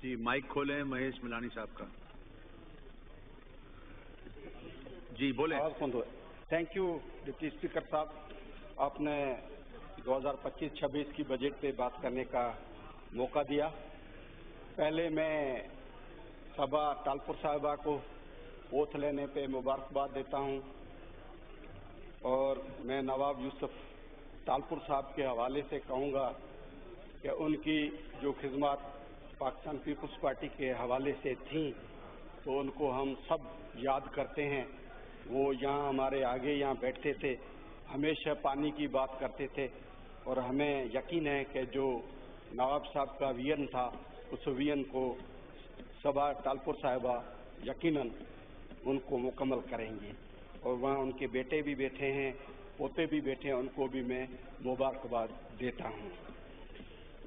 जी mic खोलें महेश मिलानी साहब का। जी बोले। थैंक यू डिप्टी स्पीकर साहब, आपने 2025-26 की बजट पे बात करने का मौका दिया। पहले मैं सभा तालपुर साहिबा को ओथ लेने पे मुबारकबाद देता हूं और मैं नवाब यूसुफ तालपुर साहब के हवाले से कहूँगा कि उनकी जो खिदमत पाकिस्तान पीपल्स पार्टी के हवाले से थी तो उनको हम सब याद करते हैं। वो यहाँ हमारे आगे यहाँ बैठते थे, हमेशा पानी की बात करते थे और हमें यकीन है कि जो नवाब साहब का विजन था उस विजन को सभा तालपुर साहिबा यकीनन उनको मुकम्मल करेंगी। और वहाँ उनके बेटे भी बैठे हैं, पोते भी बैठे हैं, उनको भी मैं मुबारकबाद देता हूँ।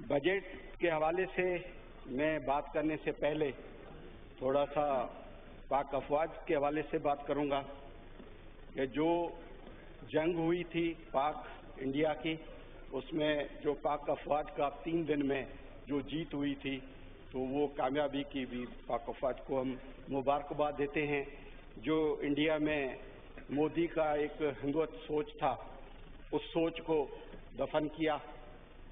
बजट के हवाले से मैं बात करने से पहले थोड़ा सा पाक अफवाज के हवाले से बात करूँगा कि जो जंग हुई थी पाक इंडिया की, उसमें जो पाक अफवाज का 3 दिन में जो जीत हुई थी तो वो कामयाबी की भी पाक अफवाज को हम मुबारकबाद देते हैं। जो इंडिया में मोदी का एक हिंदुत्व सोच था, उस सोच को दफन किया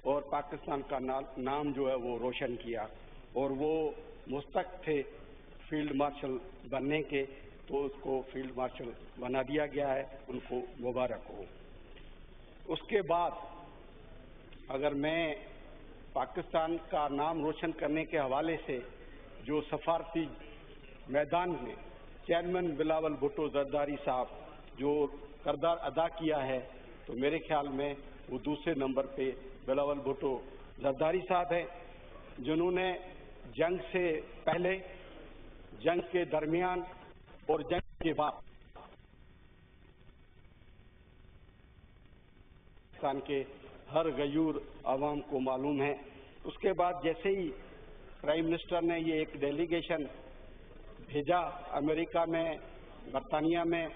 और पाकिस्तान का नाम जो है वो रोशन किया और वो मुस्तक थे फील्ड मार्शल बनने के, तो उसको फील्ड मार्शल बना दिया गया है, उनको मुबारक हो। उसके बाद अगर मैं पाकिस्तान का नाम रोशन करने के हवाले से जो सफारती मैदान में चेयरमैन बिलावल भुट्टो जरदारी साहब जो किरदार अदा किया है, तो मेरे ख्याल में वो दूसरे नंबर पे बिलावल भुट्टो जरदारी साहब हैं, जिन्होंने जंग से पहले, जंग के दरमियान और जंग के बाद पाकिस्तान के हर गयूर आवाम को मालूम है। उसके बाद जैसे ही प्राइम मिनिस्टर ने ये एक डेलीगेशन भेजा अमेरिका में, बरतानिया में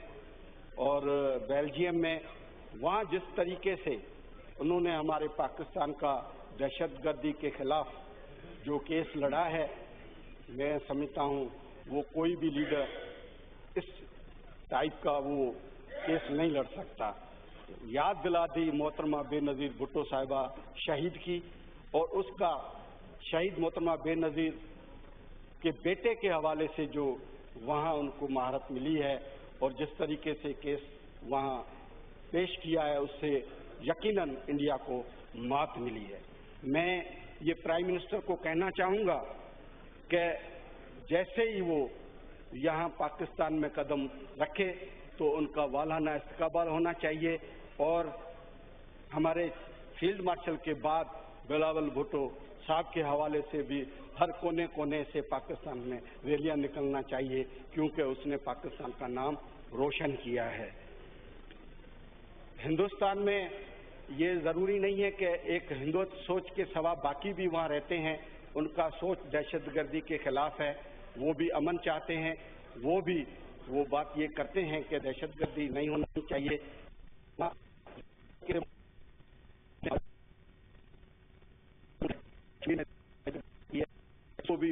और बेल्जियम में, वहाँ जिस तरीके से उन्होंने हमारे पाकिस्तान का दहशतगर्दी के खिलाफ जो केस लड़ा है, मैं समझता हूँ वो कोई भी लीडर इस टाइप का वो केस नहीं लड़ सकता। याद दिला दी मोहतरमा बेनज़ीर भुट्टो साहिबा शहीद की और उसका शहीद मोहतरमा बेनज़ीर के बेटे के हवाले से जो वहाँ उनको महारत मिली है और जिस तरीके से केस वहाँ पेश किया है, उससे यकीनन इंडिया को मात मिली है। मैं ये प्राइम मिनिस्टर को कहना चाहूँगा कि जैसे ही वो यहाँ पाकिस्तान में कदम रखे तो उनका वालाना इस्तकबाल होना चाहिए और हमारे फील्ड मार्शल के बाद बिलावल भुट्टो साहब के हवाले से भी हर कोने कोने से पाकिस्तान में रैलियाँ निकलना चाहिए, क्योंकि उसने पाकिस्तान का नाम रोशन किया है। हिंदुस्तान में ये ज़रूरी नहीं है कि एक हिंदुत्व सोच के सिवा बाकी भी वहाँ रहते हैं, उनका सोच दहशतगर्दी के खिलाफ है, वो भी अमन चाहते हैं, वो बात ये करते हैं कि दहशतगर्दी नहीं होनी चाहिए, तो भी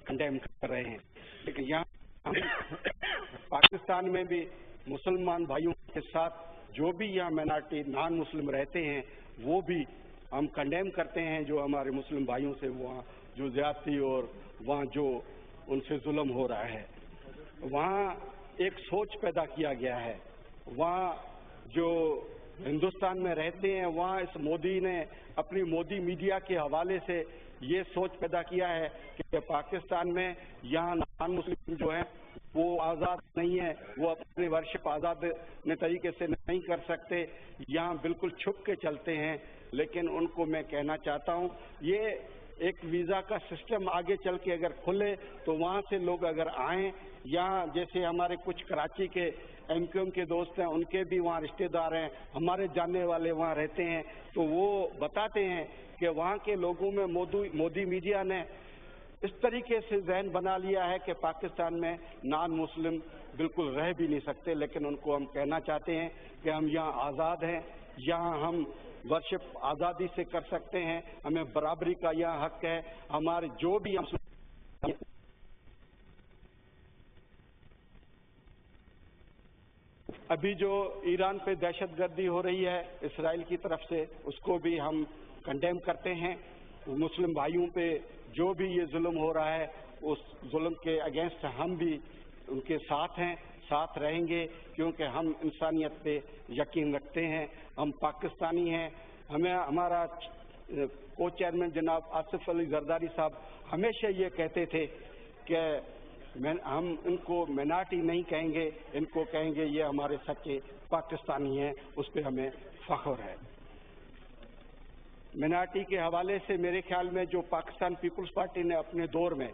कंडेम कर रहे हैं। लेकिन यहाँ पाकिस्तान में भी मुसलमान भाइयों के साथ जो भी यहाँ माइनॉरिटी नॉन मुस्लिम रहते हैं वो भी हम कंडेम करते हैं, जो हमारे मुस्लिम भाइयों से वहाँ जो ज्यादती और वहाँ जो उनसे जुल्म हो रहा है। वहाँ एक सोच पैदा किया गया है, वहाँ जो हिंदुस्तान में रहते हैं वहाँ इस मोदी ने अपनी मोदी मीडिया के हवाले से ये सोच पैदा किया है कि पाकिस्तान में यहाँ नॉन मुस्लिम जो है वो आज़ाद नहीं है, वो अपने वर्शिप आज़ाद तरीके से नहीं कर सकते, यहाँ बिल्कुल छुप के चलते हैं। लेकिन उनको मैं कहना चाहता हूँ ये एक वीज़ा का सिस्टम आगे चल के अगर खुले तो वहाँ से लोग अगर आएँ, यहाँ जैसे हमारे कुछ कराची के MQM के दोस्त हैं, उनके भी वहाँ रिश्तेदार हैं, हमारे जानने वाले वहाँ रहते हैं, तो वो बताते हैं कि वहाँ के लोगों में मोदी मीडिया ने इस तरीके से जहन बना लिया है कि पाकिस्तान में नॉन मुस्लिम बिल्कुल रह भी नहीं सकते। लेकिन उनको हम कहना चाहते हैं कि हम यहाँ आज़ाद हैं, यहाँ हम वर्शिप आज़ादी से कर सकते हैं, हमें बराबरी का यहाँ हक है, हमारे जो भी हम ابھی جو ایران پہ دہشت گردی ہو رہی ہے اسرائیل کی طرف سے، اس کو بھی ہم کنڈیم کرتے ہیں. مسلم بھائیوں پہ جو بھی یہ ظلم ہو رہا ہے اس ظلم کے اگینسٹ ہم بھی ان کے ساتھ ہیں، ساتھ رہیں گے، کیونکہ ہم انسانیت پہ یقین رکھتے ہیں. ہم پاکستانی ہیں. ہمارا کو چیئرمین جناب آصف علی زرداری صاحب ہمیشہ یہ کہتے تھے کہ ہم ان کو مینارٹی نہیں کہیں گے، ان کو کہیں گے یہ ہمارے سچے پاکستانی ہیں. اس پہ ہمیں فخر ہے. مینارٹی کے حوالے سے میرے خیال میں جو پاکستان پیپلز پارٹی نے اپنے دور میں،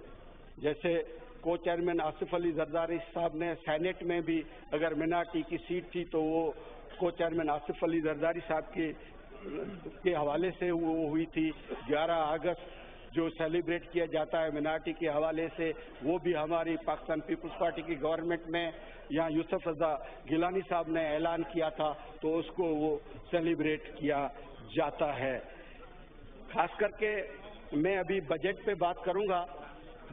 جیسے کو چیئرمین آصف علی زرداری صاحب نے سینٹ میں بھی اگر مینارٹی کی سیٹ تھی تو وہ کو چیئرمین آصف علی زرداری صاحب کے حوالے سے وہ ہوئی تھی. 11 اگست جو سیلیبریٹ کیا جاتا ہے مینارٹی کے حوالے سے، وہ بھی ہماری پاکستان پیپلز پارٹی کی گورنمنٹ میں یہاں یوسف رضا گیلانی صاحب نے اعلان کیا تھا تو اس کو وہ سیلیبریٹ کیا جاتا ہے. خاص کر کے میں ابھی بجٹ پہ بات کروں گا.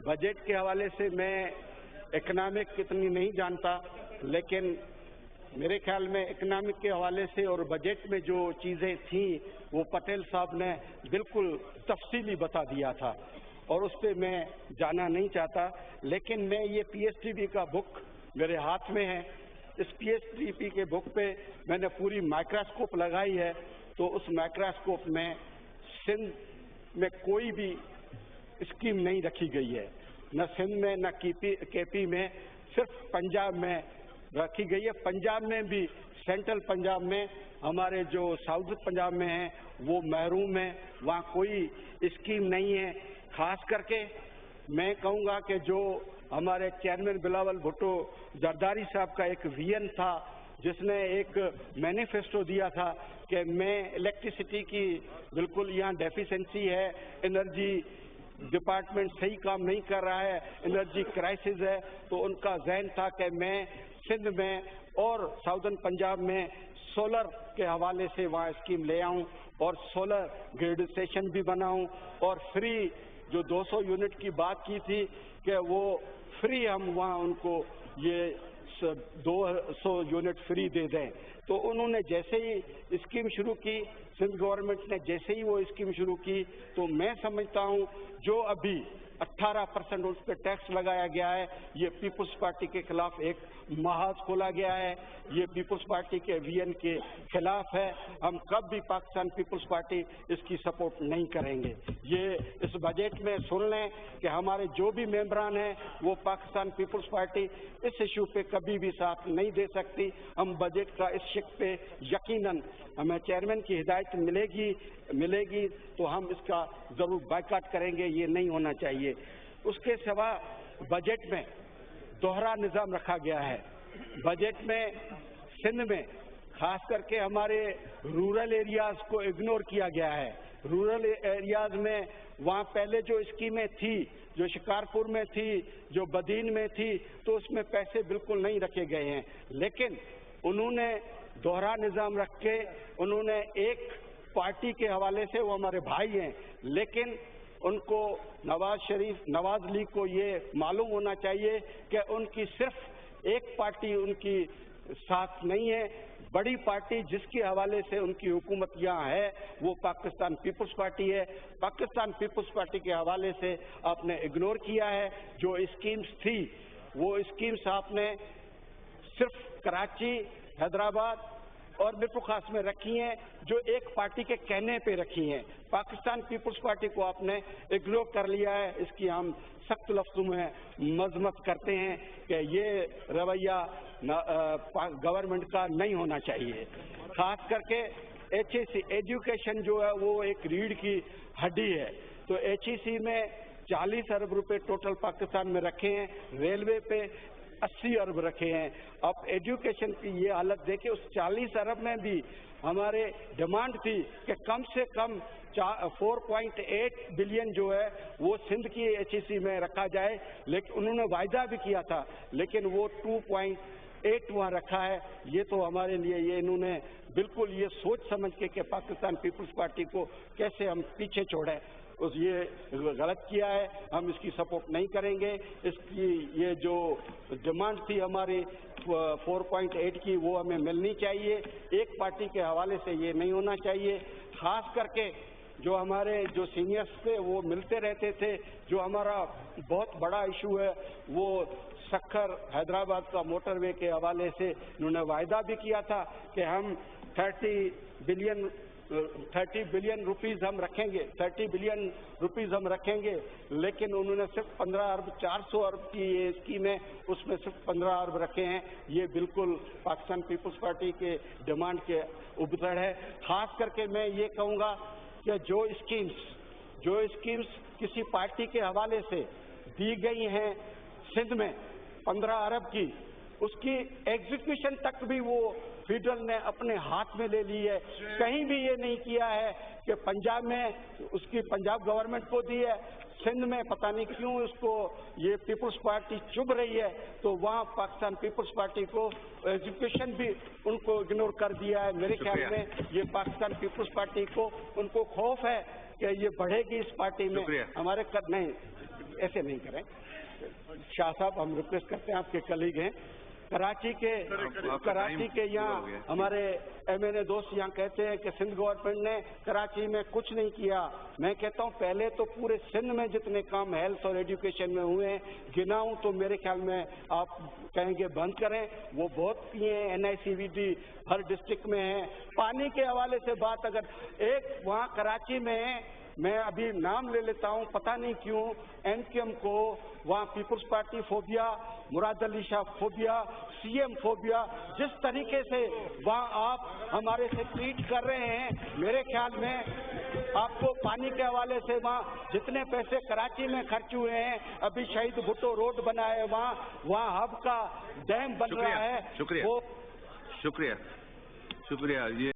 بجٹ کے حوالے سے میں اکنامک اتنی نہیں جانتا، لیکن میرے خیال میں اکنامک کے حوالے سے اور بجٹ میں جو چیزیں تھیں وہ پٹیل صاحب نے بالکل تفصیلی بتا دیا تھا اور اس پہ میں جانا نہیں چاہتا. لیکن میں یہ پی ایس ٹی پی کا بک میرے ہاتھ میں ہے. اس پی ایس ٹی پی کے بک پہ میں نے پوری مائکروسکوپ لگائی ہے. تو اس مائکروسکوپ میں سندھ میں کوئی بھی اسکیم نہیں رکھی گئی ہے، نہ سندھ میں نہ کے پی میں، صرف پنجاب میں رکھی گئی ہے. پنجاب میں بھی سینٹرل پنجاب میں ہمارے جو ساؤتھ پنجاب میں ہیں وہ محروم ہیں، وہاں کوئی اسکیم نہیں ہے. خاص کر کے میں کہوں گا کہ جو ہمارے چیئرمین بلاول بھٹو زرداری صاحب کا ایک ویژن تھا، جس نے ایک مینیفیسٹو دیا تھا کہ میں الیکٹریسٹی کی بالکل یہاں ڈیفیشنسی ہے، انرجی ڈپارٹمنٹ صحیح کام نہیں کر رہا ہے، انرجی کرائسس ہے. تو ان کا ذہن تھا کہ میں سندھ میں اور ساؤتھرن پنجاب میں سولر کے حوالے سے وہاں اسکیم لے آؤں اور سولر گریڈ اسٹیشن بھی بناؤں اور فری جو 200 یونٹ کی بات کی تھی کہ وہ فری ہم وہاں ان کو یہ 200 یونٹ فری دے دیں. تو انہوں نے جیسے ہی اسکیم شروع کی، سندھ گورنمنٹ نے جیسے ہی وہ اسکیم شروع کی، تو میں سمجھتا ہوں جو ابھی 18% اس پہ ٹیکس لگایا گیا ہے، یہ پیپلز پارٹی کے خلاف ایک محاذ کھولا گیا ہے. یہ پیپلز پارٹی کے ویژن کے خلاف ہے. ہم کب بھی پاکستان پیپلز پارٹی اس کی سپورٹ نہیں کریں گے. یہ اس بجٹ میں سن لیں کہ ہمارے جو بھی ممبران ہیں وہ پاکستان پیپلز پارٹی اس ایشو پہ کبھی بھی ساتھ نہیں دے سکتی. ہم بجٹ کا اس شق پہ یقیناً ہمیں چیئرمین کی ہدایت ملے گی تو ہم اس کا ضرور بائیکاٹ کریں گے. یہ نہیں ہونا چاہیے. اس کے سوا بجٹ میں دوہرا نظام رکھا گیا ہے. بجٹ میں سندھ میں خاص کر کے ہمارے رورل ایریاز کو اگنور کیا گیا ہے. رورل ایریاز میں وہاں پہلے جو اسکیمیں تھی، جو شکارپور میں تھی، جو بدین میں تھی، تو اس میں پیسے بالکل نہیں رکھے گئے ہیں. لیکن انہوں نے دوہرا نظام رکھ کے انہوں نے ایک پارٹی کے حوالے سے، وہ ہمارے بھائی ہیں، لیکن ان کو نواز لیگ کو یہ معلوم ہونا چاہیے کہ ان کی صرف ایک پارٹی ان کی ساتھ نہیں ہے. بڑی پارٹی جس کے حوالے سے ان کی حکومت یہاں ہے وہ پاکستان پیپلز پارٹی ہے. پاکستان پیپلز پارٹی کے حوالے سے آپ نے اگنور کیا ہے. جو اسکیمز تھی وہ اسکیمز آپ نے صرف کراچی، حیدرآباد اور میرپور خاص میں رکھی ہیں، جو ایک پارٹی کے کہنے پہ رکھی ہیں. پاکستان پیپلز پارٹی کو آپ نے اگنور کر لیا ہے. اس کی ہم سخت لفظوں میں مذمت کرتے ہیں کہ یہ رویہ گورنمنٹ کا نہیں ہونا چاہیے. خاص کر کے ایچ ای سی ایجوکیشن جو ہے وہ ایک ریڑھ کی ہڈی ہے. تو ایچ ای سی میں 40 ارب روپے ٹوٹل پاکستان میں رکھے ہیں، ریلوے پہ 80 ارب رکھے ہیں. اب ایجوکیشن کی یہ حالت دیکھیں، اس 40 ارب میں بھی ہمارے ڈیمانڈ تھی کہ کم سے کم 4.8 بلین جو ہے وہ سندھ کی ایچ ای سی میں رکھا جائے. لیکن انہوں نے وعدہ بھی کیا تھا، لیکن وہ 2.8 وہاں رکھا ہے. یہ تو ہمارے لیے یہ انہوں نے بالکل یہ سوچ سمجھ کے کہ پاکستان پیپلز پارٹی کو کیسے ہم پیچھے چھوڑیں. ये गलत किया है, हम इसकी सपोर्ट नहीं करेंगे। इसकी ये जो डिमांड थी हमारी 4.8 की, वो हमें मिलनी चाहिए। एक पार्टी के हवाले से ये नहीं होना चाहिए। खास करके जो हमारे जो सीनियर्स थे वो मिलते रहते थे। जो हमारा बहुत बड़ा इशू है वो सक्खर हैदराबाद का मोटरवे के हवाले से उन्होंने वायदा भी किया था कि हम 30 बिलियन रुपीस हम रखेंगे, 30 बिलियन रुपीस हम रखेंगे, लेकिन उन्होंने सिर्फ 15 अरब 400 अरब की ये स्कीम है, उसमें सिर्फ 15 अरब रखे हैं। ये बिल्कुल पाकिस्तान पीपल्स पार्टी के डिमांड के उबतड़ है। खास करके मैं ये कहूँगा कि जो स्कीम्स किसी पार्टी के हवाले से दी गई हैं सिंध में 15 अरब की, उसकी एग्जीक्यूशन तक भी वो फेडरल ने अपने हाथ में ले ली है। कहीं भी ये नहीं किया है कि पंजाब में उसकी पंजाब गवर्नमेंट को दी है, सिंध में पता नहीं क्यों उसको ये पीपल्स पार्टी चुभ रही है, तो वहाँ पाकिस्तान पीपल्स पार्टी को एजुकेशन भी उनको इग्नोर कर दिया है। मेरे ख्याल में ये पाकिस्तान पीपल्स पार्टी को उनको खौफ है कि ये बढ़ेगी इस पार्टी में। हमारे नहीं, ऐसे नहीं करें शाह साहब, हम रिक्वेस्ट करते हैं, आपके कलीग हैं कराची के यहाँ हमारे MNA दोस्त यहाँ कहते हैं कि सिंध गवर्नमेंट ने कराची में कुछ नहीं किया। मैं कहता हूँ पहले तो पूरे सिंध में जितने काम हेल्थ और एजुकेशन में हुए हैं गिनाऊं तो मेरे ख्याल में आप कहेंगे बंद करें, वो बहुत किए हैं। NICVD हर डिस्ट्रिक्ट में है। पानी के हवाले से बात अगर एक वहाँ कराची में मैं अभी नाम ले लेता हूँ, पता नहीं क्यों MQM को वहाँ peoples party phobia, Murad Ali Shah phobia, CM phobia, जिस तरीके से वहाँ आप हमारे से ट्रीट कर रहे हैं, मेरे ख्याल में आपको पानी के हवाले से वहाँ जितने पैसे कराची में खर्च हुए हैं, अभी शहीद भुट्टो रोड बना है, वहाँ हब का डैम बन रहा है। शुक्रिया। ये